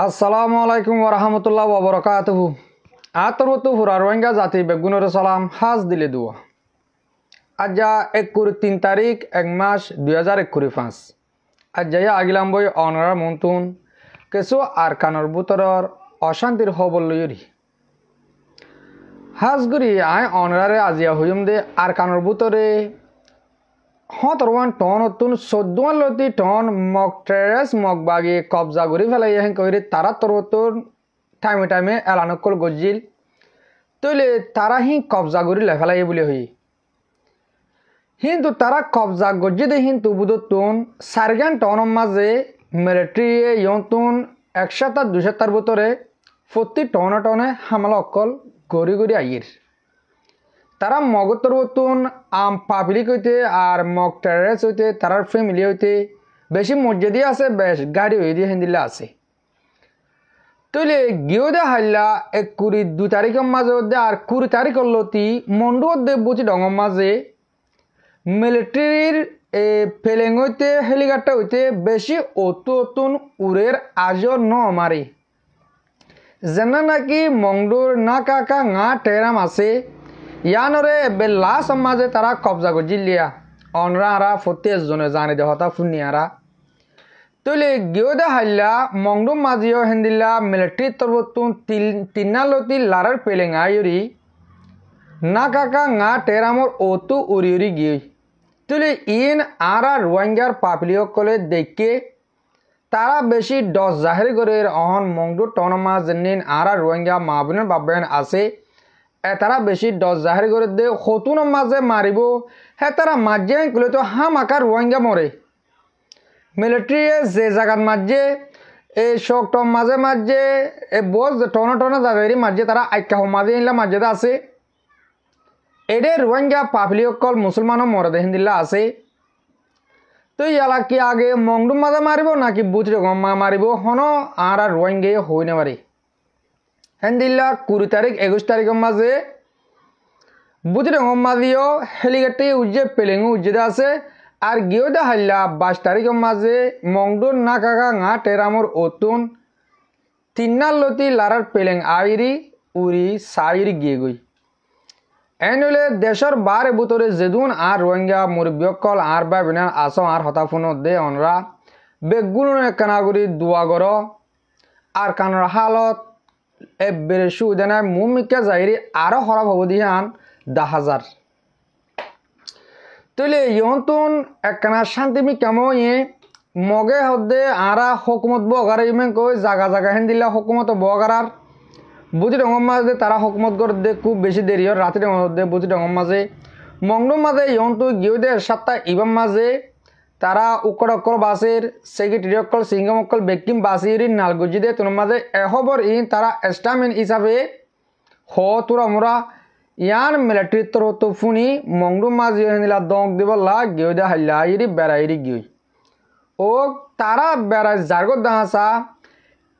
আসসালামু আলাইকুম ওরহমতুল্লাহ ওবরাকাতুহু। আতরতু হুরা রোহিঙ্গা জাতি বেগুনের সালাম হাজ দিলে দুয়া। আজ্জা ৩ তারিখ ১ মাস ২০২১ আজ্জা আগিলাম বই অনরার মন্তুন কিছু আর কানর বুতরর অশান্তির খবর লইরি হাজগুড়ি আয় অনরারে আজিয়া হইম দে আর কানর বুতরে হতরওয়ান টন অতুন ১৪ লতি টন মগ টেরেস মগ বাগি কবজা করি ফেলাই হেন কইরে তারা তরতুন টাইমে টাইমে এলানকল গজিল তৈলে তারা হি কবজা করি লেফেলাই বলে হই কিন্তু তারা কবজা গজি দে কিন্তু বুধতুন ৪ টনের মাঝে মিলিটারি ইয়তুন ১০০-২০০ ভিতরে প্রতি টনে টনে হামলা অকল গড়ি গড়ি আইয়ের তারা মগতর হতুন আম পাবলিক হইতে আর মগ টেরেস হইতে তারার ফ্যামিলি হইতে বেশি মসজিদই আছে বেশ গাড়ি হয়ে দিয়ে হেন্দিল্লা আছে তৈলে গিয়েও দে হাইলা ২ তারিখের মাঝে দে আর ২০ তারিখের লতি মন্ডু দে বুঝি ডঙর মাঝে মিলিটারির ফেলেং হইতে হেলিকপ্টার হইতে বেশি অতুন উড়ের আজও ন মারে যেন নাকি মংডুর না কাকা না টেরাম আছে ইয়ানরে বেলা সমাজে তারা কবজা গজিলিয়া অনরা আরা ৪০ জনে জানে দে হতা ফুনিয়ারা তৈলে গিয়েও দে হাইলা মংডু মাঝিও হেন্দিল্লা মিলিটারি তরবতুন ৩ লতি লারার পেলেং আইরি না কাকা না টেরামর অতু উড়ি উড়ি গিয়ে তৈলে ইন আরা রোহিঙ্গার পাবলিক কলে দেখে তারা বেশি ১০ জাহের করে অহন মংডু টনমা যেন আরা রোহিঙ্গা মাহবুনের বাবেন আছে তারা বেশি ১০ জাহের করে দে হতুন মাঝে মারিব হ্যাঁ তারা মাঝে কলে তো হাম আকার রোহিঙ্গা মরে মিলিটারি যে জায়গার মাঝে এই শকটম মাঝে মাঝে বল টনে টনে জায়গায় মাঝে তারা আইকা মাঝে ইনলা মাঝে আছে এডে রোহিঙ্গা পাবলিক কল মুসলমানও মরে দেহিন দিল্লা আছে তো ইয়ালা কি আগে মংডু মাঝে মারিব নাকি বুঝি মা মারিব হন আর রোহিঙ্গে হই না পারি হেন্দিল্লা ২০ তারিখ ২১ তারিখের মাঝে বুঝি মাঝিও হেলিকপ্টার উজ্জে পেলেঙ্গু উজ্জেদে আছে আর গিয়েও দে হাইলা ২২ তারিখের মাঝে মংডুর না কাকা না টেরামর অতুন ৩ লতি লারার পেলেং আইরি উড়ি সাইরি গিয়ে গই এনলে দেশের বারে বুতরে যেদুন আর রোহিঙ্গা মুরব্বিয়কল আর বা বিনান আসো আর হতাফুন দে অনরা বেগুলো কানাগুড়ি দোয়া গর আর কানর হালত বেড়ে সুদেনা মুমিকা যাইরি আরো হরাব হব দিহান ১০,০০০ তৈলে ইয়তুন একখানা শান্তিমি কেমন মগে হদে আরা হকুমত বগার ইমেন কই জাগা জাগা হেন দিলা হকুমত বগারার বুঝি ডঙর মাঝে তারা হকুমত করে দে খুব বেশি দেরি হয় রাতে দে বুঝি ডঙর মাঝে মংডুর মাঝে ইয়ন্তু গিয়ে দে ৭টা ইবাম মাঝে তারা উকর অকল বাসের সেক্রেটারি অকল সিংহম অকল বেকিম বাসির নালগুজি দে তোর মাঝে এহবর ইন তারা এস্টামিন হিসাবে হ তোরা মোরা ইয়ান মিলিটারি তোর তো ফুনি মংডুর মাঝে হেনিলা দং দিব লা গিয়ে দে হাইলা ইরি বেড়াইরি গিয়ে ও তারা বেড়াই জারগত দাহাসা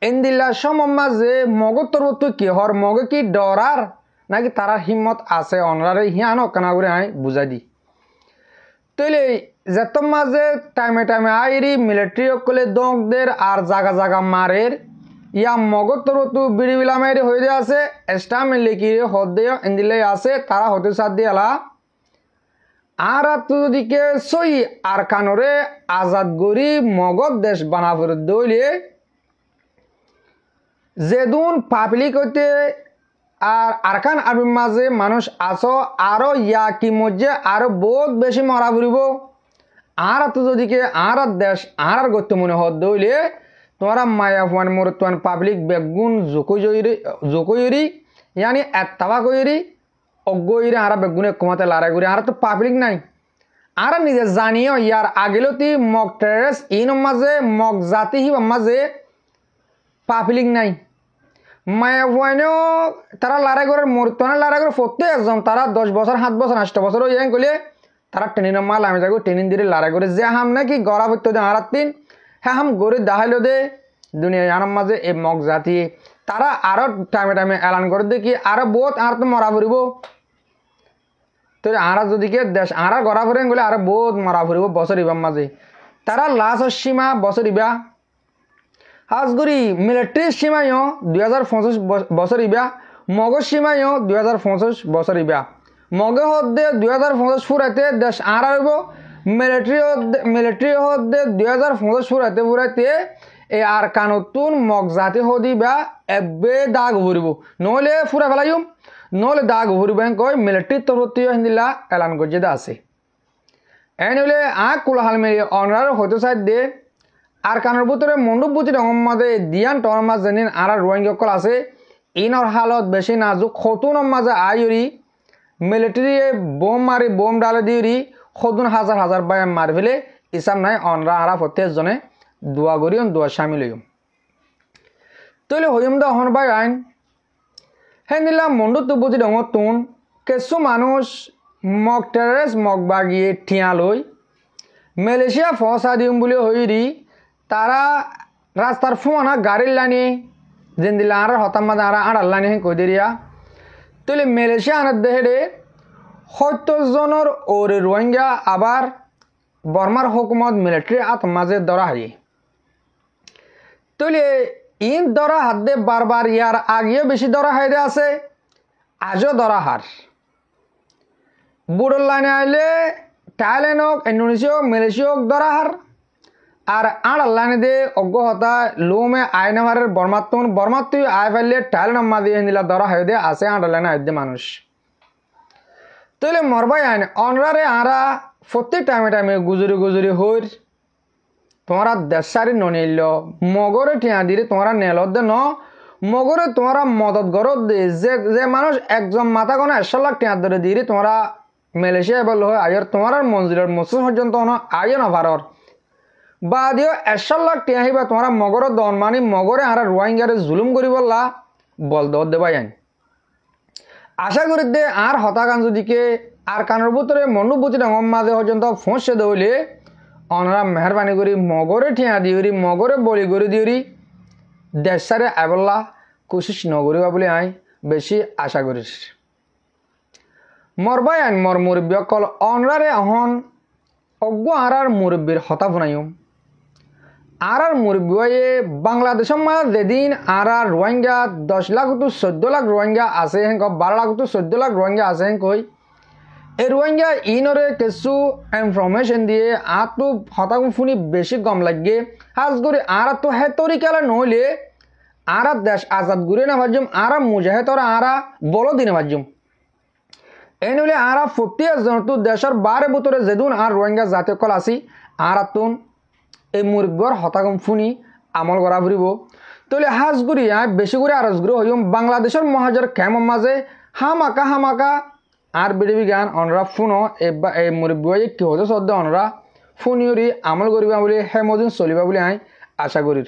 এন্দিল্লা সমম মাঝে মগর তোর তো কি হর মগে কি ডরার নাকি তারা হিম্মত আছে অনরারে হিয়ানো কানাগুড়ে আই বুঝাই দি তৈলে যেত মাঝে টাইমে টাইমে আইরি মিলিটারি অকলে দংদের আর জাগা জাগা মারের ইয়া মগর তোর তো বিড়ি বিলামেরি হয়ে দিয়ে আছে এক্সট্রা মিলে কি হদে এন্দিলে আছে তারা হতে সাথ দিয়ালা আর দিকে সই আর কানরে আজাদ গরি মগর দেশ বানাবর দইলে যেদুন পাবলিক হইতে আর আরকান আর্মির মাঝে মানুষ আসো আরো ইয়া কি মধ্যে আরো বহুত বেশি মরা ফুরিব আর যদিকে আর দেশ আর গত্য মনে হদ দইলে তোমরা মায়া ফুয়ান মরতুয়ান পাবলিক বেগুন জোকইরি ইয়ানি এত্তাবা কইরি অজ্ঞইরি আর বেগুনে কমাতে লড়াই করি আর তো পাবলিক নাই আর নিজে জানিও ইয়ার আগেলতি মগ টেরেস ইন মাঝে মগ জাতি হি মাঝে পাবলিক নাই মায়া ফুয়ানো তারা লড়াই করে মরতুয়ান লড়াই করে ফতে একজন তারা ১০ বছর ৭ বছর ৮ বছর ইয়াং কইলে তারা ট্রেনিং মাল আমি যাবো ট্রেনিং দিয়ে লড়াই করে যে হাম নাকি গড়া করতে দে আর ৩ হ্যাঁ হাম গড়ে দাহাইলো দে দুনিয়া আনার মাঝে এই মগ জাতি তারা আরো টাইমে টাইমে এলান করে দেখি আরো বহুত আর তো মরা ফুরিব তো আরা যদি কে দেশ আরা গড়া ফুরেন গেলে আরো বহুত মরা ফুরিব বছর ইবার মাঝে তারা লাস্ট সীমা বছর ইবা হাজগুড়ি মিলিটারি সীমায়ও 2025 বছর ইবা মগজ সীমায়ও 2025 বছর ইবা মগে হদ্দে 2025 ফুরাইতে দেশ আর হইব মিলিটারি হদ্দে 2025 ফুরাইতে এই আর কানতুন মগ জাতি হদি বা এবে দাগ ভরিব নহলে ফুরা ফেলাইম নহলে দাগ ভরিব কয় মিলিটারি তরফতি হিন্দিলা এলান গজ্জে আছে এনলে আ কুলহাল মেরি অনার হয়তো সাইড দে আর কানের ভিতরে মণ্ডপ বুঝি রঙের মাঝে দিয়ান টর মাছ জানিন আর রোহিঙ্গা কল আছে ইনর হালত বেশি নাজুক খতুনের মাঝে আইরি মিলিটারি বোম ডালে দিওরি খতুন হাজার হাজার বাই মার ফেলে ইসাম নাই অনরা আরা প্রত্যেক জনে দোয়া করিম দোয়া সামিল হইম তৈলে হইম দা হন বাই আইন হ্যাঁ নিলাম মণ্ডপ তো বুঝি রঙর তুন কিছু মানুষ মগ টেরেস মগ বাগিয়ে ঠিয়া লই মালয়েশিয়া ফসা দিম বলে হইরি তারা রাস্তার ফোনা গাড়ির লাইনে যেন দিলে আর হতাম মাঝে আর আড়ার লাইনে কই দিরিয়া তুলে মালয়েশিয়া আনার দেহে 70 জনের ওরে রোহিঙ্গা আবার বর্মার হুকুমত মিলিটারি আত মাঝে ধরা হয় তুলে ইন ধরা হাত দে বারবার ইয়ার আগেও বেশি ধরা হয় আছে আজও ধরা হার বুড়োর লাইনে আইলে থাইল্যান্ড হোক ইন্দোনেশিয়া হোক মালয়েশিয়া হোক ধরা হার আর আড়ার লাইনে দে অজ্ঞতা লোমে আয়নামারের বর্মাত্তুই আয় ফেললে থাইল্যান্ড মা দিয়ে নিলা ধরা হয় দে আছে আড়ার লাইনে আয় দে মানুষ তাহলে মরবাই আইন অনরারে আরা প্রত্যেক টাইমে গুজরি হইর তোমরা দেশারি ননিল মগরে ঠিয়া দিলে তোমরা নেলত দে ন মগরে তোমরা মদত গরত দে যে মানুষ একজন মাথা কোনো 100 লাখ টিয়া ধরে দিয়ে তোমরা মালয়েশিয়া বল হয় আয়ের তোমার মঞ্জিলের মসজিদ পর্যন্ত আয় না ভারর বা দিও 100 লাখ টিয়া হিবা তোমরা মগর দন মানি মগরে আর রোহিঙ্গারে জুলুম করি বললা বল দেবাই আইন আশা করি দে আর হতাকান যদিকে আর কানের ভিতরে মনুভূতি রঙম মাঝে পর্যন্ত ফসে দৌলে অনরা মেহরবানি করি মগরে ঠিয়া দিওরি মগরে বলি করে দিওরি দেশারে আইবল্লা কোশিশ নগরিবা বলে আই বেশি আশা করিস মরবাই আইন মর মুরব্বী অকল অনরারে অহন অজ্ঞ আর মুরব্বীর হতা ফুনাইম আর মুরব্বী বাংলাদেশের মাঝে যেদিন আর রোহিঙ্গা 10 লাখ তো 14 লাখ রোহিঙ্গা আছে হেন 12 লাখ তো 14 লাখ রোহিঙ্গা আছে হেন কই এই রোহিঙ্গা ইনরে কিছু ইনফরমেশন দিয়ে আর তো হতাম ফুনি বেশি কম লাগে হাজ করে আর তো হে তরিকালা নইলে আর দেশ আজাদ ঘুরে না ভাজুম আর মুজাহিদরা আর বলো দিনে ভাজুম এনলে আর প্রত্যেক জন তো দেশের বারে ভিতরে যেদিন আর রোহিঙ্গা জাতীয় কল আসি আর তুন এই মুরব্বর হতাগম ফুনি আমল করা ফুরিব তাহলে হাজ করি বেশি করে আরজ করে হইম বাংলাদেশের মহাজর ক্যাম্পের মাঝে হামাকা আর বিডিবি গান অনরা ফুনো এই মুরব্বী কি হতে সদ্য অনরা ফুনিয়রি আমল করিবা বলে হে মদিন চলিবা বলে আই আশা করি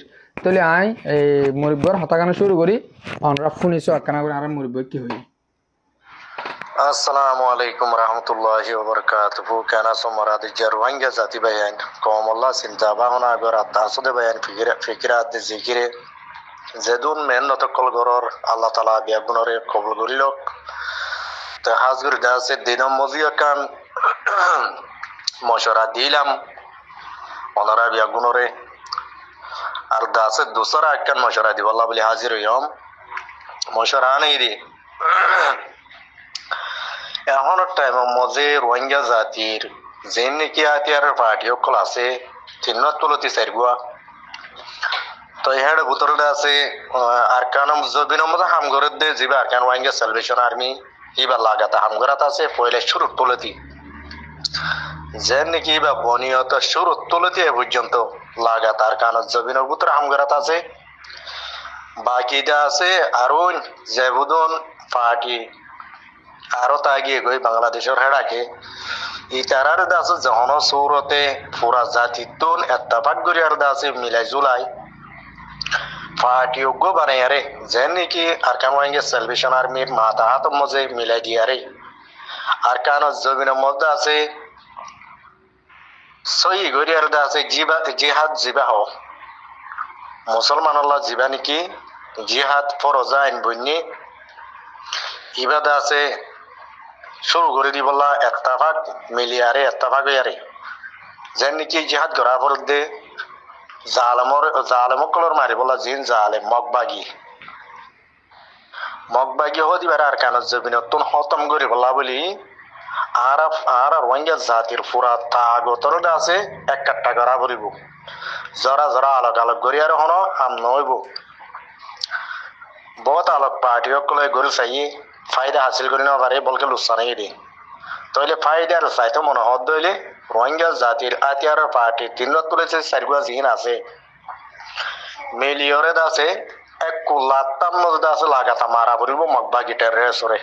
তাহলে আই এই মুরব্বর হতাগানো শুরু করি অনরা ফুনিছো আকানা করে আর মুরব্বী কি হই আসসালামু আলাইকুম রহমতুল্লাহি ওয়া বারাকাতুহু কানা সমারাদি রোহিঙ্গা জাতি বায়ান কওমুল্লাহ সিনজাবা হনা গরা তাসুদে বায়ান ফিকিরাত জিকিরে যেদুন মেহনত কল গরর আল্লাহ তাআলা বিয়াগুনরে কবুল করিলক তে হাজগুর দাসে দিনম মজিয়া কান মশরা দিলাম ওনারা বিয়াগুনরে আর দাসে দুসরা কান মশরা দিব আল্লাহ বলি হাজির হইম মশরা নাই দি এখন টাইম মজে রোহিঙ্গা জাতির যেন নাকি আতিয়ার পার্টি সকল আছে তিনত তলতি চাইগুয়া তো এর ভিতরে আছে আরকান জবিন মধ্যে হামগরের দে জিবা আরকান রোহিঙ্গা সালভেশন আর্মি ইবা লাগাতা হামগরাত আছে পয়লা শুরু তলতি যেন নাকি বা বনিয়ত শুরু তলতি পর্যন্ত লাগাতা আরকান জবিনের ভিতরে হামগরাত আছে বাকিটা আছে আরুন জেবুদন পার্টি আরো তাগিয়ে গই বাংলাদেশের হেড়াকে ইতারার দাস যখন সৌরতে পুরা জাতি তোন এত্তাফাক গরিয়ার দাসে মিলাই জুলাই পার্টি যোগ্য বানাই আরে যেন নাকি আরকান রোহিঙ্গা সালভেশন আর্মির মাথা হাত মজে মিলাই দিয়ে আরে আরকান জমিনের মধ্যে আছে সহি গরিয়ার দাসে জিহাদ জিবাহ মুসলমান আল্লাহ জিবা নাকি জিহাদ ফরজ আইন বন্যে ইবাদা আছে শুরু করে দি বললা এত্তাফাক মিলিয়ারে এত্তাফাক ইয়ারে যেন নাকি জিহাদ করা ফরদ দে জালেমকলর মারি বলা জিন জালেম মগবাগি হদি বেড়া আর কানত জবিনতুন খতম করে বলা বলি আর রোহিঙ্গা জাতির পুরা তাগতর আছে এক কাট্টা করা পড়িব জরা জরা আলোক আলোক করি আর হন হাম নইব বহুত আলোক পার্টি সকলে গরু চাই ফায়দা হাসিল করি না পারে বলকে লুসানাই দি তাহলে ফায়দার চাইতে মনে হদ দইলে রোহিঙ্গা জাতির আতিয়ার পার্টি তিন তুলেছে চারগুয়া জিন আছে মিলিয়রে আছে এক কুলাত্তার মধ্যে আছে লাগাতা মারা পড়িব মগবাগি টেরেসরে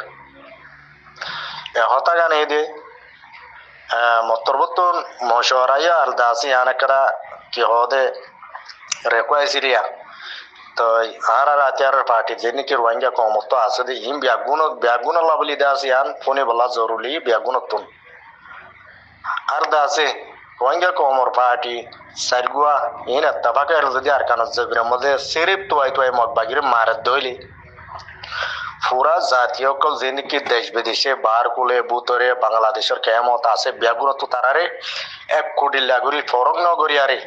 হতা গানে দে মতরবতন মশরাইয়া আর দাসি আনেকরা কি হদে রেকোয়াই সিরিয়া তো আর আতিয়ার পার্টি যেনি কি রোহিঙ্গা কমত আছে দে হিম ব্যাগুন লাবলি দাসি আন ফোনে বলা জরুরি ব্যাগুনতুন আর দাসে রোহিঙ্গা কমর পার্টি সারগুয়া ইন তাবাকের যদি আর কানত জবির মধ্যে সিরিপ তোয়াই মগবাগির মারে দইলি পুরা জাতীয় কল যেনিকি দেশ বিদেশে বার কুলে বুতরে বাংলাদেশের কেমত আছে ব্যাগুনত তারারে 1 কোটি লাগুরি ফরক নগরি আরে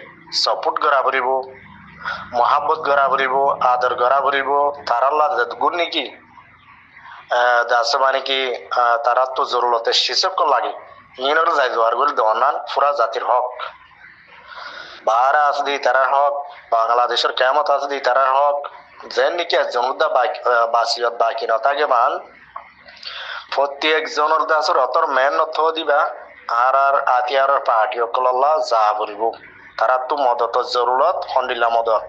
সাপোর্ট করা পড়িব মহাব্বত করা পড়িব আদর করা পড়িব তারাল্লা গুণ নাকি দাস মানে কি তারা তো জরুরতে শিসব কল লাগে ইনর যাই জোয়ার করে দনান পুরা জাতির হক বাহারা আছে দি তারার হক বাংলাদেশের কেমত আছে দি তারার হক যেন নাকি একজনদা বাসিয়ত বাকি নথাকে মান প্রত্যেক জনের দাসর অতর মেন নথ দিবা আর আতিয়ার পার্টি সকল্লা যা বলিব তারা তো মদত জরুরত খন্ডিলা মদত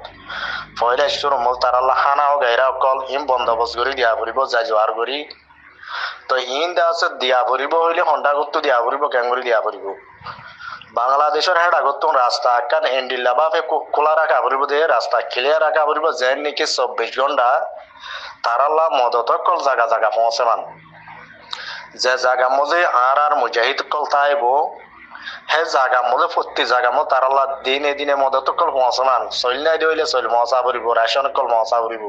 পয়লা শুরু মল তারাল্লা খানা ও গাইরা অকল ইম বন্দোবস্ত করে দিয়া পড়িব যাই জোয়ার করি তো ইন দাস দিয়া পড়িব হইলে হন্ডা করতো দিয়া পড়িব ক্যাঙ্গুরি দিয়া পড়িব বাংলাদেশের হেড আগত রাস্তা আকান এন্ডিল্লা বাপে খোলা রাখা পড়িব দে রাস্তা ক্লিয়ার রাখা পড়িব যেন নাকি 24 ঘন্টা তারাল্লা মদত কল জায়গা জায়গা পৌঁছে মান যে জায়গা মধ্যে আর মুজাহিদ কল তাইব হে জায়গা মধ্যে প্রতি জায়গা মধ্যে তারাল্লা দিনে দিনে মদত কল পৌঁছে মান চল নাই দিলে চল মশা পড়িব রেশন কল মশা পড়িব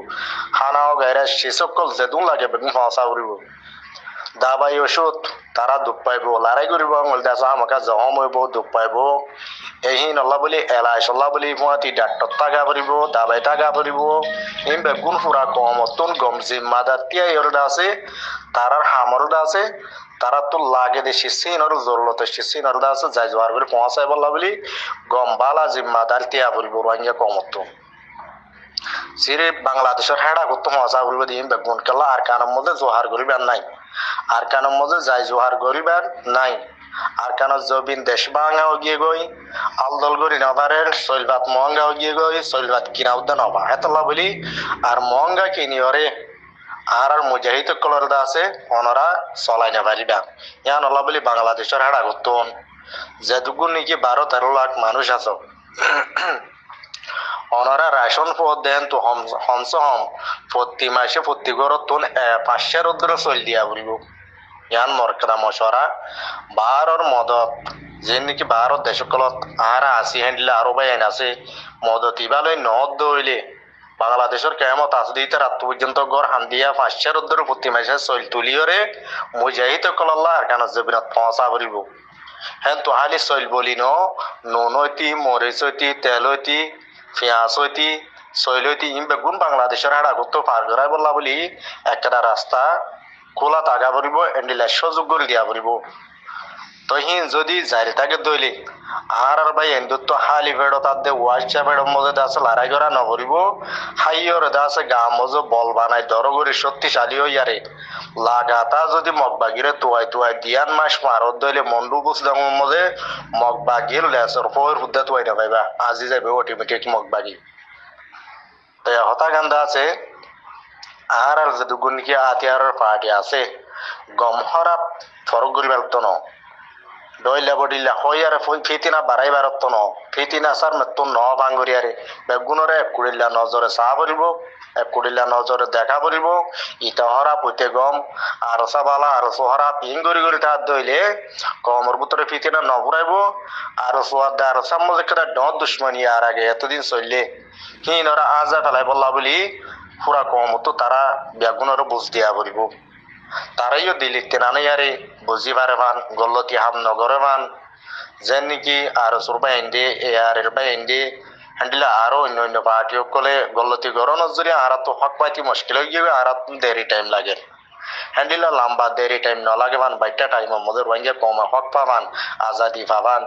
খানাও গাইরা শিশু কল যেদুন লাগে বেগুন মশা পড়িব দাবাই ওষুধ তারা দুঃখ পাইব লড়াই করিব আঙুলদাস আমাকে জহম হইব দুঃখ পাইব এই নল্লা বলি এলাই চল্লা বলি পুৱাতি ডাক্তৰ টাকা পড়িব দাবাই টাকা পড়িব ইম বেগুন ফুরা কমতন গম জিম্মাদার তিয়াইরদা আছে তারার হামরদা আছে তারা তো লাগে দে শিসিনর জরুরতে শিসিনরদা আছে যাই জোয়ার করে পৌঁছাই বললা বলি গম বালা জিম্মাদার তিয়া পড়িব রোহিঙ্গা কমতন সিরে বাংলাদেশের হেডা করতে মজা বলবে দিন বেগুন কেলা আর কানের মধ্যে জোহার করিবার নাই আর কানের মধ্যে যাই জোহার করিবার নাই আর কান জবিন দেশ ভাঙা গিয়ে গই আলদল করি নবারের শৈলভাত মহঙ্গা গিয়ে গই শৈলভাত কিনা উদ্যান হবা হেতলা বলি আর মহঙ্গা কিনি ওরে আর মুজাহিদ কলর দা আছে ওনারা চলাই না পারিবা ইয়া নলা বলি বাংলাদেশের হেডা করতন যেটুকু নাকি 12-13 লাখ মানুষ আছে ওনারা রেশন পদ দেন তো হমস হম প্রতি মাসে প্রতি ঘরত 500 রুদ্র চল দিয়া বলব ইয়ান মরকদা মশরা বারর মদত যে নাকি ভারত দেশকলত আর 80 হ্যান্ডলে আরো বাইন আছে মদত ইবালই নদ দইলে বাংলাদেশের কেমত আছে দিতে রাত পর্যন্ত গড় হান্দিয়া 500 রুদ্র প্রতি মাসে চল তুলিয়রে মুজাহিদ কল্লাহ আর কান জবিনত পৌঁছা পড়িব হ্যাঁ তো হালি চল বলি নুন হইতি মরিচ হইতি তেল হইতি পেঁয়াজ হইতি চৈল হইতি ইম বেগুন বাংলাদেশের হাড়া করতো পার করাই বললা বলি একটা রাস্তা খোলা তাগা পড়িব এন্ডিলা সুযোগ করে দিয়া পড়িব তো হিন যদি জারি থাকে দইলে আর ভাই এন্দুত হালি বেড়ো তার দে ওয়াইচা বেড়োর মধ্যে আছে লড়াই করা নকরিব হাইয়র আছে গা মজো বল বানাই দর করে শক্তিশালী হইয়ারে লাগাতা যদি মগবাগিরে তুয়াই দিয়ান মাস মারত দইলে মন্ডু বুঝলাম মধ্যে মগবাগির লেসর ফয়ের হুদ্দা তুয়াই না পাইবা আজি যাবে অটোমেটিক মগবাগি তো হতা গান্ধা আছে আর যদি গুণকি আতিয়ার পার্টি আছে গম হরাপ ফরক করি বেলতো ন ডইলা বডিলা হইয়ারে ফিতিনা বাড়াই বারত ন ফিতিনা সার মেতো ন ভাঙ্গরিয়ারে বেগুনরে 1 কুড়িলা নজরে চা পড়িব 1 কুড়িলা নজরে দেখা পড়িব ইটা হরা পুইতে গম আর সাবালা আর সোহরা পিং গরি গরি তার দইলে কমর ভিতরে ফিতিনা ন ঘুরাইব আর সোয়াদ আর সামজে কেটা ড দুশ্মনী আর আগে এতদিন চললে হিনরা আজা ফেলাই বললা বলি পুরা কমতো তারা বেগুনের বুঝ দিয়া পড়িব তারাইও দিলিতে নানাইয়ারে বুঝি পারে মান গল্লতি হাম নগরে মান যেন নাকি আর সুরবাই এন্ডে এ আর এর বাই এন্ডে হ্যান্ডিলা আরো অন্য অন্য পার্টি সকলে গল্লতি গরনের জরিয়া আর তো হক পাইতে মুশকিল হয়ে যাবে আর দেরি টাইম লাগে হ্যান্ডিলা লম্বা দেরি টাইম ন লাগে মান বাইটা টাইমের মধ্যে রোহিঙ্গা কমা হক পাবান আজাদি পাবান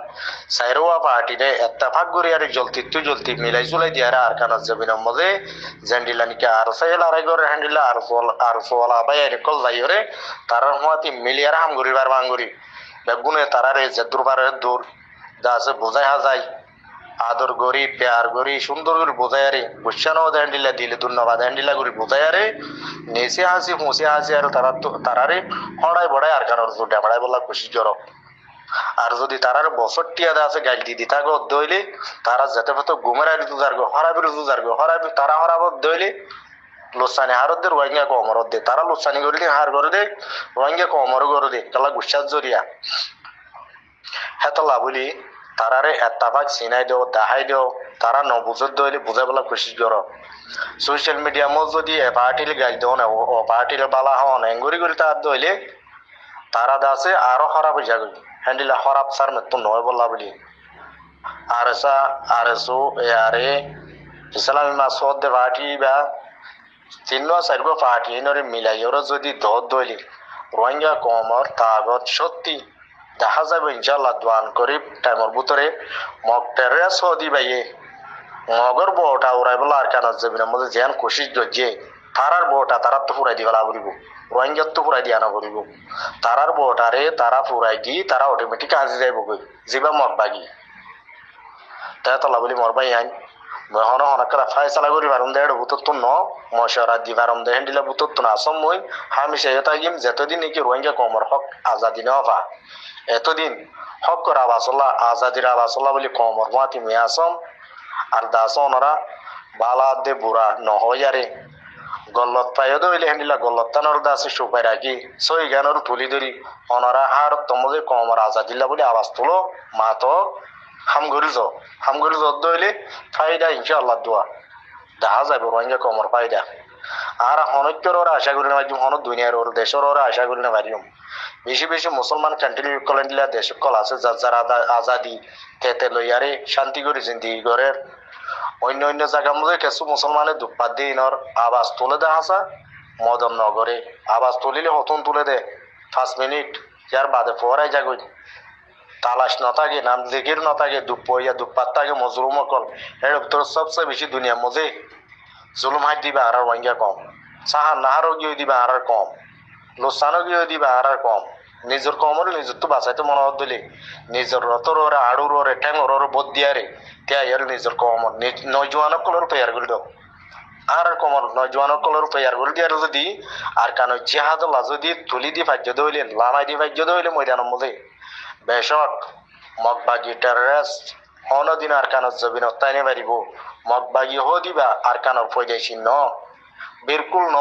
সাইরোয়া পার্টিরে এত্তাফাক করি আর জলতি মিলাই জুলাই দিয়ে আর কানার জমিনের মধ্যে জেন্ডিলা নিকে আর সাইল আড়াই করে হ্যান্ডিলা আর ফলা বাই আর কল যাই রে তারার হওয়াতে মিলিয়ার হাম ঘুরি বার বাঙ্গুরি বেগুনে তারারে যে দুর্বারের দূর যা আছে বোঝাই হাজাই আদর গরি পেয়ার গরি সুন্দর করে বোঝাই আরে বুঝানো হ্যান্ডিলা দিলে ধন্যবাদ হ্যান্ডিলা করে বোঝাই আরে নেসে হাসি ফুঁসে হাসি আর তারারে হড়াই বড়াই আর কারোর জোটে বাড়াই বলা খুশি জড় আর যদি তারার বছর টিয়াদা আছে গাইল দিদি তাকে দইলে তারা যেতে পেতো ঘুমের আগে দুজারগো হরাবি তারা হরাব দইলে লোসানি হারদের রোহিঙ্গা কমর দে তারা লোসানি করে দে হার করে দে রোহিঙ্গা কমর করে দে কালা গুসার জরিয়া হেতলা বলি তারারে এত্তাবাক চিনাই দেও দেখাই দেও তারা নবুজত দইলে বুঝাই বলা খুশি করো সোশ্যাল মিডিয়া মো যদি এ পার্টিলে গাইল দেও না ও পার্টিলে বালা হন এঙ্গুরি করে তার দইলে তারা দাসে আরো খারাপ যাবে হ্যান্ডিলা খারাপ সার মৃত্যু নয় বললা বলি আর এসো এ আরে ইসলামী মাসদ দে পার্টি বা তিন চারগো পার্টি নরে মিলাই ওরা যদি দর দইলে রোহিঙ্গা কমর তাগত সত্যি দেখা যাবে ইনশাল্লাহ দোয়ান করি টাইমের ভিতরে মগ টেরেস দি বাইয়ে মগর বউটা উড়াই বলা আর কানার জমিনের মধ্যে যেন খুশি গজিয়ে তারার বউটা তারা তো ফুরাই দিবেলা বলিব রোহিঙ্গার তো ফুরাই দিয়া না বলিব তারার বউটারে তারা ফুরাই দি তারা অটোমেটিক আজি যাইব গই যিবা মগ বাগি তাই তলা বলি মর বাই আইন হন হনকরা ফাইসালা করি পারম দে বুতত তো ন মশরা দি পারম দে হ্যান্ডিলা বুতত তো না আসম মই হামিশা এটা গিম যতদিন নাকি রোহিঙ্গা কমর হক আজাদি না হবা এতদিন হক করা আবাসল্লাহ আজাদির আবাসল্লাহ বলি কমর মাতি মেয়ে আসম আর দাস ওনারা বালা দে বুড়া নহয়ারে গল্লত পাইও দইলে হ্যান্ডিলা গল্লত তানোর দাসে সুপাই রাখি সই গানোর তুলি ধরি ওনারা হার তোমাদের কমর আজাদিল্লা বলে আওয়াজ তুলো মা তো হামগরি দইলে ফায়দা ইনশাআল্লাহ দোয়া দেখা যাবে রোহিঙ্গা কমর ফায়দা আর হনৈক্যর ওরা আশা করি না পারিম হন দুনিয়ার ওর দেশের ওরা আশা করি না পারিম বেশি মুসলমান কান্ট্রি কলেন্ডিলা দেশ কল আছে যার আজাদি তেতে লইয়ারে শান্তি করে জিন্দিগি করে অন্য জায়গার মধ্যে কিছু মুসলমানের দুপাত দিয়ে ইনর আওয়াজ তুলে দেয় আসা মদন নগরে আওয়াজ তুলিলে হতন তুলে দে 5 মিনিট যার বাদে পড়াই যাগই তালাশ ন থাকে নাম জিকির ন থাকে দুপাত থাকে মজলুম কল এর ভিতরে সবচেয়ে বেশি দুনিয়ার মধ্যে জুলুম হাত দিবা আর রোহিঙ্গা কম সাহার নাহারও গিয়ে দিবা আর কম লোসানও গিয়ে দিবা আর কম নিজের কমরে নিজের তো বাঁচাইতে মনে হত দিলে নিজের রতর ওরে আড়ুর ওরে ঠ্যাঙর ওরে বোধ দিয়ারে তিয়ার নিজের কমর নয়জোয়ানক কলর তৈয়ার করে দাও আর কমর নয়জোয়ানক কলর তৈয়ার করে দিয়ার যদি আর কানো জিহাদলা যদি তুলি দি ভাজ্য দইলে লামাই দি ভাজ্য দইলে ময়দানের মধ্যে বেশক মগবাগি টেররিস্ট অনদিন আর কানত জবিন তাইনে পারিব মগবাগি হ দিবা আর কানত ফয়দাইছি ন বিলকুল ন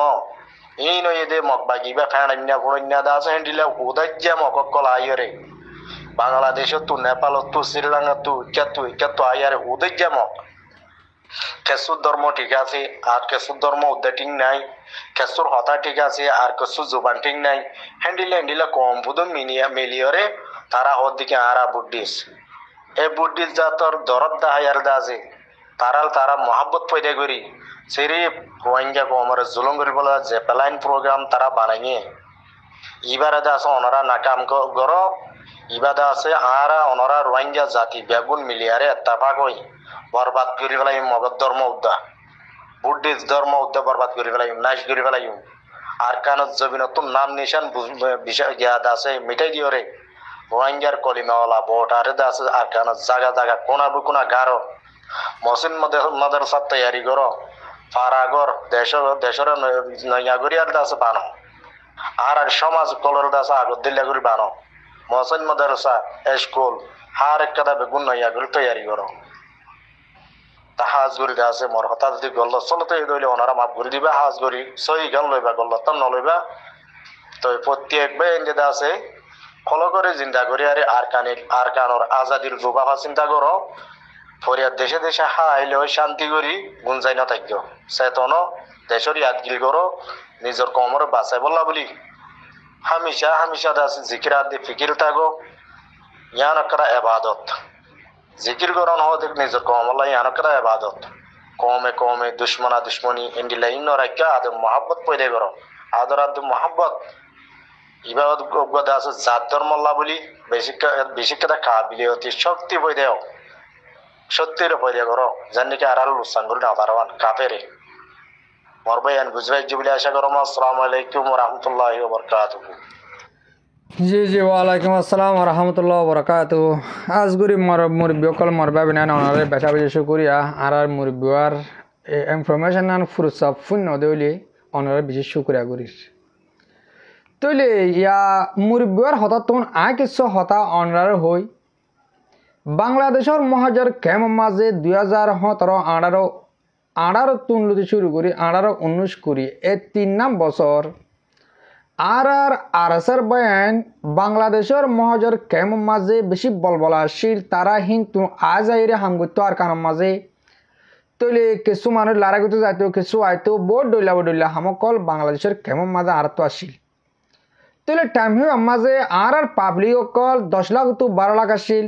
এই নয় দে মগবাগি বা ফ্যানান্যা ফুড়ন্যা দাস হ্যান্ডিলা উদাজ্যা মককল আইরে বাংলাদেশত তু নেপালত তু শ্রীলঙ্কা তু ইচ্ছাতু আইয়ারে উদাজ্যা মক কেসুর ধর্ম ঠিক আছে আর কেসুর ধর্ম উদ্দা ঠিক নাই কেসুর হতা ঠিক আছে আর কেসুর জুবান ঠিক নাই হ্যান্ডিলা কম বুধন মিলিয়রে তারা ওর দিকে আরা বুদ্ধিস এই বুদ্ধিস যা তোর দরদ দা হায়ার দা আছে তারা মহাব্বত পয়দা করি সিরিফ রোহিঙ্গা কো আমার জুলুম করি বলা যে প্লাইন প্রোগ্রাম তারা বানাইয়ে ইবারে আছে ওনারা নাকাম গর ইবাদা আছে আরা ওনারা রোহিঙ্গা জাতি বেগুন মিলিয়ারে এত্তাফাক হই বরবাদ করি ফেলাই মগধ ধর্ম উদ্দা বুদ্ধিস ধর্ম উদ্দা বরবাদ করি ফেলাই নাশ করি ফেলাই আর কানত জবিনত নাম নিশান বিষয় জ্ঞাত আছে মিটাই দিও রে রোহিঙ্গার কলিমাওয়ালা ভোটারে আছে আর কানত জায়গা কোনা গারো মসিন মাদ্রাসা তৈয়ারি করো ফারাগর দেশের নয়াগরিয়ার দাসে বানো আর সমাজ কলর দাসে আগত দিল্লাগুড়ি বানো মসিন মাদ্রাসা স্কুল হার এক কথা বেগুন নয়াগরি তৈয়ারি করো হাজ গরি আছে মোর হঠাৎ যদি গল্ল চলতে দইলে ওনারা মাফ করে দিবা হাজ গরি সহি গান লইবা গল্ল তাম নলইবা তো প্রত্যেক বে এনে আছে ফলো করে চিন্তা করি আর কানোর আজাদির যোগাফা চিন্তা করো ফরিয়ার দেশে হাইলে শান্তি করি গুঞ্জাই না থাকো চেতন দেশৰ ইয়াদগিৰি করো নিজৰ কমৰ বাঁচাই বলা বুলি হামিশা হামিশা দাস জিকির আদি ফিকির থাকো ইয়ান করা এবাদত জিকির করন হতে নিজের কমলা ইয়ান করা এবাদত কমে কমে দুশ্মনা দুশ্মনী ইন্ডিলা ইন্ন রাখা আদর মোহাব্বত পয়দা করো আদর আদ মোহাব্বত ইবাদত গদ আছে জাত ধর্মল্লা বলি বেশি কথা কাবিলিয়তি শক্তি পয়দাও সত্যির পয়দা করো জানিকে আর লুসান করে না পারবান কাফেরে মরবাইয়ান বুঝবাই বলে আশা করো আসসালামু আলাইকুম ওয়া রাহমাতুল্লাহি ওয়া বারাকাতুহু জি জি ওয়ালাইকুম আসসালাম রহমতুল্লাহ বরকাত আজ গরি মুরব্বী অকল মরবা বিনা ওনারে বেটা বেশি শুকরিয়া আর মুরব্বীর ইনফরমেশন আন ফুরসা ফুন্য দেউলি ওনারে বেশি শুকরিয়া করিস তইলে ইয়া মুরব্বীর হঠাৎ তখন কিছু হতা অনার হই বাংলাদেশের মহাজর কেম মাঝে 2017 18 তুলতে শুরু করি 18-19 করি এই 3 নাম বছর আর আরএসের বয়ান বাংলাদেশের মহাজর কেম মাঝে বেশি বলবলাশীল তারা কিন্তু আজ আইরে হামগুতো আর কারণ মাঝে তৈলে কিছু মানুষ লারাগুতো যাইতো কিছু আইতো বোর্ড ডইলা হামকল বাংলাদেশের কেম মাঝে আর তো আসিল তৈলে টাইম মাঝে আর পাবলিক অকল 10 লাখ তো 12 লাখ আসিল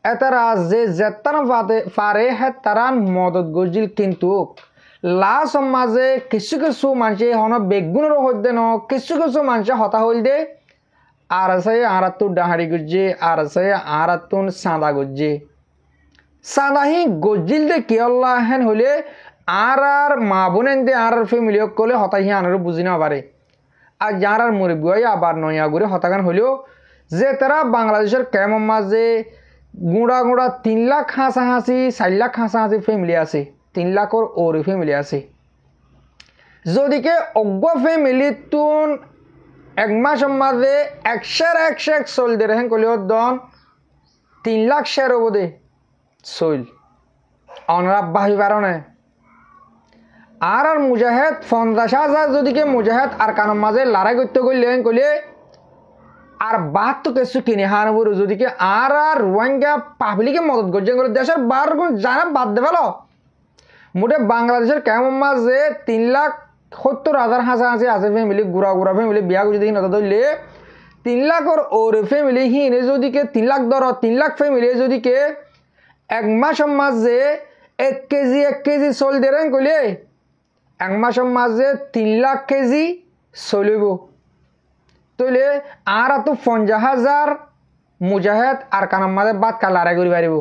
এতারা যে যেতানা পারে হ্যাঁ তারা মদত গজিল কিন্তু লাস্ট মাঝে কিছু কিছু মানুষ হন বেগুনের হইতে ন কিছু কিছু মানুষ হতা হইল দে আর আছে আর তো ডাহাড়ি গজ্জে আর আছে আর তুন সাদা গজ্জে সাদা হি গজিল দে কি আল্লাহ হেন হইলে আর মা বোনেন দে আর ফ্যামিলি কলে হতা হি আনারও বুঝি না পারে আর যার আর মুরব্বী আবার নয়া করে হতাগান হইলেও যে তারা বাংলাদেশের কেমন মাঝে গুঁড়া 3 লাখ হাসাহাসি 4 লাখ হাসাহাসি ফ্যামিলি আছে 3 লাখর ওরে ফ্যামিলি আছে যদিকে অজ্ঞ ফ্যামিলি তুন এক মাস মাঝে 100 চল দে রেহেন কলিও দন 3 লাখ শেয়ার হবো দে চল অনরা বাহি পারনে আর মুজাহেদ 50,000 যদিকে মুজাহেদ আর কারণ মাঝে লড়াই করতে গেলেন কলে আর বাদ তো কিছু কিনে হানবো যদিকে আর রোহিঙ্গা পাবলিকে মদত করছেন করে দেশের বার জানা বাদ দে ভালো মোটে বাংলাদেশের কেমন মাঝে 3,70,000 হাসাহাসি আছে ফ্যামিলি গুড়া ফ্যামিলি বিয়া করছে দেখি না ধরলে 3 লাখর ওরে ফ্যামিলি হিনে যদিকে 3 লাখ ধর 3 লাখ ফ্যামিলি যদিকে এক মাস মাঝে 1 কেজি চল দেন কইলে এক মাস মাঝে 3 লাখ কেজি চলিব তইলে আর তো 50,000 মুজাহেদ আর কানার মাঝে বাদ কা লড়াই করি পারিব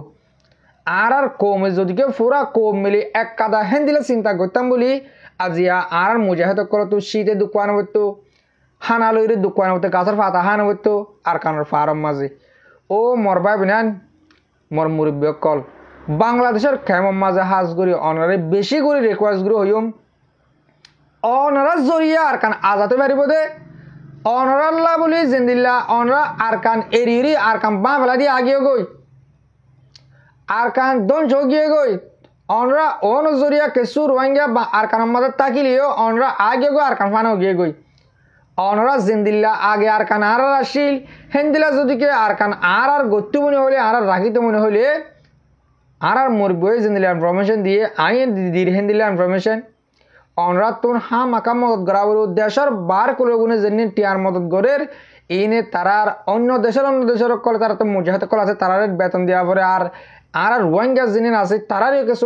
আর কমে যদিকে পুরা কম মিলি এক কাদা হেন দিলে চিন্তা করতাম বলি আজিয়া আর মুজাহেদ কল তো শীতে দোকান হতো হানা লইরে দোকান হতো গাছের পাতা হান হতো আর কানার ফার্ম মাঝে ও মরবা বিনান মর মুরব্বী কল বাংলাদেশের কেমন মাঝে হাজ করি অনারে বেশি করে রিকোয়েস্ট করি হইম অনারা জরিয়া আর কান আজাতে পারিব দে অনরাল্লা বলি জিন্দিল্লা অনরা আর কান এরি আর কান বাঁ ফেলা দিয়ে আগিয়ে গই আর কান দন যোগিয়ে গই অনরা অনজরিয়া কেসু রোহিঙ্গা আর কান মাঝে তাকিলিও অনরা আগে গো আর কান ফানো গিয়ে গই অনরা জিন্দিল্লা আগে আর কান আর আসিল হেন্দিলা যদিকে আর কান আর গত্তু মনে হলে আর রাখিত মনে হলে আর মুরব্বী জিন্দিল্লা ইনফরমেশন দিয়ে আইন দিদির হেন্দিল্লা ইনফরমেশন অনরা তুন হা মাকা মদত করাবার দেশের বার করে গুনে জেনে টিয়ার মদত গড়ের ইনে তারার অন্য দেশের কলে তারা তো মুজাহিদ কল আছে তারার বেতন দেওয়া পরে আর রোহিঙ্গা যিনি আছে তারারও কিছু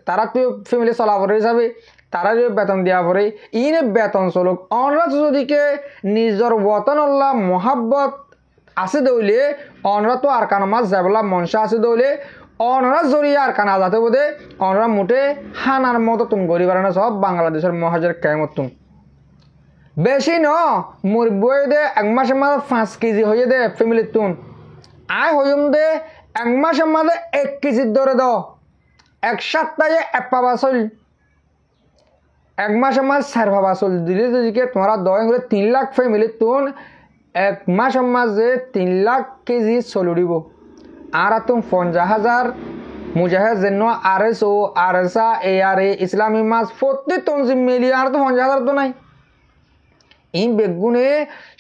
তারা তো ফ্যামিলি চলাবার হিসাবে তারারও বেতন দেওয়া পরে ইনে বেতন চলুক অনরা যদিকে নিজের বতন আল্লাহ মহাব্বত আছে দৌলে অনরা তো আর কান মাছ যাবলা মনসা আছে দৌলে অনরা জরিয়া আর কানা যাতে বোধে অনরা মুঠে হানার মতো তুম গরিবার না সব বাংলাদেশের মহাজের কেমত তুম বেশি ন মুরব্বই দে এক মাসের মাঝে 5 কেজি হয়ে দে ফ্যামিলির তুন আয় হইম দে এক মাসের মাঝে 1 কেজির ধরে দাও এক সপ্তাহে এক পাবা চল এক মাসের মাঝে 4 পাবা চল দিলে যদিকে তোমরা দয় করে 3 লাখ ফ্যামিলির তুন এক মাসের মাঝে 3 লাখ কেজি চল উড়িব আর তুম 50,000 মুজাহিদ যেন আরএসও আরএসা এআরএ ইসলামী মাস প্রত্যেক তনজিম মিলিয়ে আর তো 50,000 তো নাই এই বেগুনে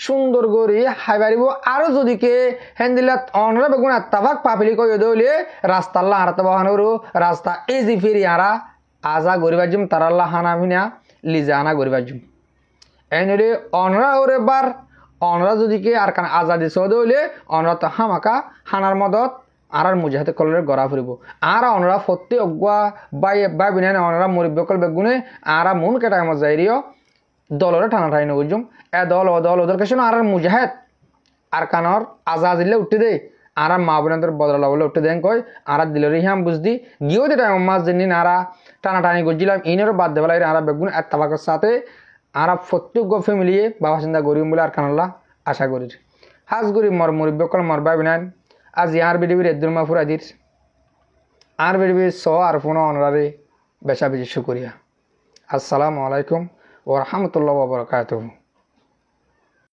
সুন্দর করে হাই পারিব আরো যদিকে হেন্দিলা অনরা বেগুন আত্তাভাগ পাপিলি কই দইলে রাস্তা আল্লাহ আর তাবাহানোর রাস্তা এই জি ফিরি আরা আজা গরিবাজিম তারাল্লাহ হানামিনা লিজে আনা করি বাজুম এনে অনরা ওরে বার অনরা যদি কে আর কান আজাদি সদ হইলে অনরা তো হামাকা হানার মদত আর মুজাহাতে কলরে গড়া ফুরিব আর অনরা ফত্তি অগুয়া বাই বিনানে অনরা মরিব্যকল বেগুনে আর মন কেটা আমার যাইরিও দলরে টানা টাইন বুঝুম এ দল ওদের কাছে আর মুজাহাদ আর কানর আজাদিলে উঠতে দে আর মা বোনদের বদলা বলে উঠতে দেন কয় আর দিলরি হাম বুঝদি গিয়েও দে টাইম মাছ দিন আরা টানা টানি করছিলাম ইনেরও বাদ দেবেলাই আর বেগুন এক তাবাকের সাথে আর প্রত্যেক গফে মিলিয়ে বাবা চিন্তা করিম বলে আর কানাল্লা আশা করি হাজ করি মর মরিব্যকল মরবা বিনান আজ আর বিডিবির এদুর মাফুর আদির আর বিডিবির আর ফোন অনরারে বেচা বেশি শুকরিয়া আসসালামু আলাইকুম ওয়া রাহমাতুল্লাহি ওয়া বারাকাতুহু